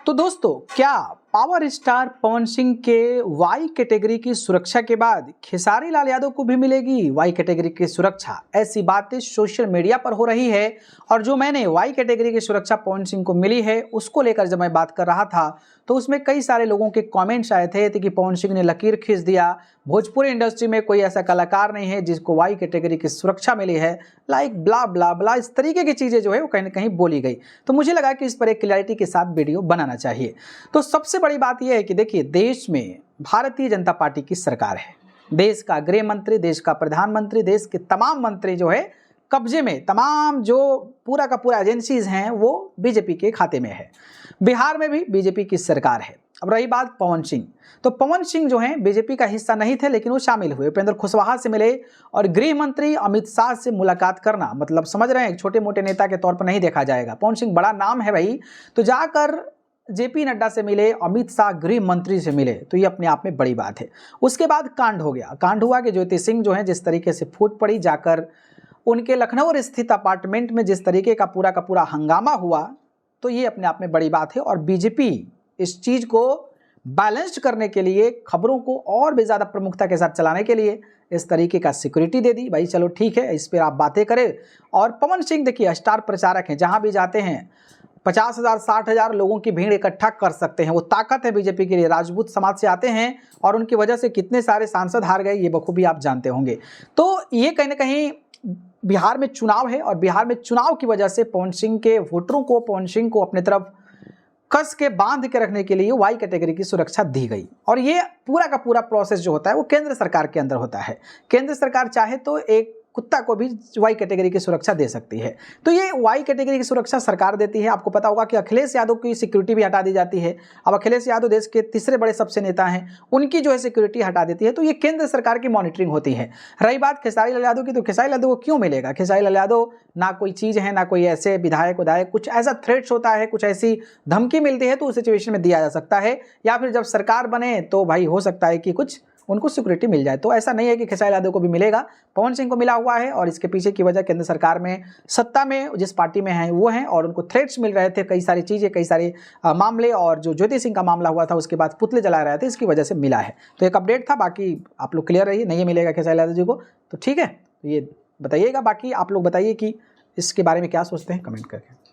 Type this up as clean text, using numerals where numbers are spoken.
तो दोस्तों, क्या पावर स्टार पवन सिंह के वाई कैटेगरी की सुरक्षा के बाद खेसारी लाल यादव को भी मिलेगी वाई कैटेगरी की सुरक्षा? ऐसी बातें सोशल मीडिया पर हो रही है। और जो मैंने वाई कैटेगरी की सुरक्षा पवन सिंह को मिली है उसको लेकर जब मैं बात कर रहा था तो उसमें कई सारे लोगों के कमेंट्स आए थे कि पवन सिंह ने लकीर खींच दिया, भोजपुरी इंडस्ट्री में कोई ऐसा कलाकार नहीं है जिसको वाई कैटेगरी की सुरक्षा मिली है, लाइक ब्ला ब्ला ब्ला, इस तरीके की चीज़ें जो है वो कहीं ना कहीं बोली गई। तो मुझे लगा कि इस पर एक क्लैरिटी के साथ वीडियो बनाना चाहिए। तो सबसे बड़ी बात यह है कि देखिए, देश में भारतीय जनता पार्टी की सरकार है, देश का गृह मंत्री, देश का प्रधानमंत्री, देश के तमाम मंत्री जो है कब्जे में, तमाम जो पूरा का पूरा एजेंसीज हैं वो बीजेपी के खाते में है। बिहार में भी बीजेपी की सरकार है। अब रही बात पवन सिंह, तो पवन सिंह जो हैं बीजेपी का हिस्सा नहीं थे लेकिन वो शामिल हुए, उपेंद्र कुशवाहा से मिले और गृह मंत्री अमित शाह से मुलाकात करना, मतलब समझ रहे हैं, छोटे मोटे नेता के तौर पर नहीं देखा जाएगा। पवन सिंह बड़ा नाम है भाई, तो जाकर जेपी नड्डा से मिले, अमित शाह गृह मंत्री से मिले, तो ये अपने आप में बड़ी बात है। उसके बाद कांड हो गया, कांड हुआ कि ज्योति सिंह जो है जिस तरीके से फूट पड़ी, जाकर उनके लखनऊ स्थित अपार्टमेंट में जिस तरीके का पूरा हंगामा हुआ, तो ये अपने आप में बड़ी बात है। और बीजेपी इस चीज़ को बैलेंस्ड करने के लिए, खबरों को और भी ज़्यादा प्रमुखता के साथ चलाने के लिए इस तरीके का सिक्योरिटी दे दी। भाई चलो ठीक है, इस पर आप बातें करें। और पवन सिंह देखिए स्टार प्रचारक हैं, जहाँ भी जाते हैं 50,000 60,000 लोगों की भीड़ इकट्ठा कर सकते हैं, वो ताकत है बीजेपी के लिए। राजपूत समाज से आते हैं और उनकी वजह से कितने सारे सांसद हार गए ये बखूबी आप जानते होंगे। तो ये कहीं ना कहीं बिहार में चुनाव है और बिहार में चुनाव की वजह से पवन सिंह के वोटरों को, पवन सिंह को अपने तरफ कस के बांध के रखने के लिए वाई कैटेगरी की सुरक्षा दी गई। और ये पूरा का पूरा प्रोसेस जो होता है वो केंद्र सरकार के अंदर होता है। केंद्र सरकार चाहे तो एक कुत्ता को भी वाई कैटेगरी की सुरक्षा दे सकती है। तो ये वाई कैटेगरी की सुरक्षा सरकार देती है। आपको पता होगा कि अखिलेश यादव की सिक्योरिटी भी हटा दी जाती है। अब अखिलेश यादव देश के तीसरे बड़े सबसे नेता हैं, उनकी जो है सिक्योरिटी हटा देती है। तो ये केंद्र सरकार की मॉनिटरिंग होती है। रही बात खेसारी लाल यादव की, तो खेसारी लाल यादव को क्यों मिलेगा? खेसारी लाल यादव ना कोई चीज़ है, ना कोई ऐसे विधायक कुछ ऐसा थ्रेट्स होता है, कुछ ऐसी धमकी मिलती है तो उस सिचुएशन में दिया जा सकता है, या फिर जब सरकार बने तो भाई हो सकता है कि कुछ उनको सिक्योरिटी मिल जाए। तो ऐसा नहीं है कि खेसारी यादव को भी मिलेगा, पवन सिंह को मिला हुआ है। और इसके पीछे की वजह केंद्र सरकार में, सत्ता में जिस पार्टी में है वो हैं, और उनको थ्रेट्स मिल रहे थे, कई सारी चीज़ें, कई सारे मामले, और जो ज्योति सिंह का मामला हुआ था उसके बाद पुतले जला रहे थे, इसकी वजह से मिला है। तो एक अपडेट था, बाकी आप लोग क्लियर रहिए, नहीं मिलेगा खेसारी यादव जी को तो ठीक है। तो ये बताइएगा, बाकी आप लोग बताइए कि इसके बारे में क्या सोचते हैं, कमेंट करके।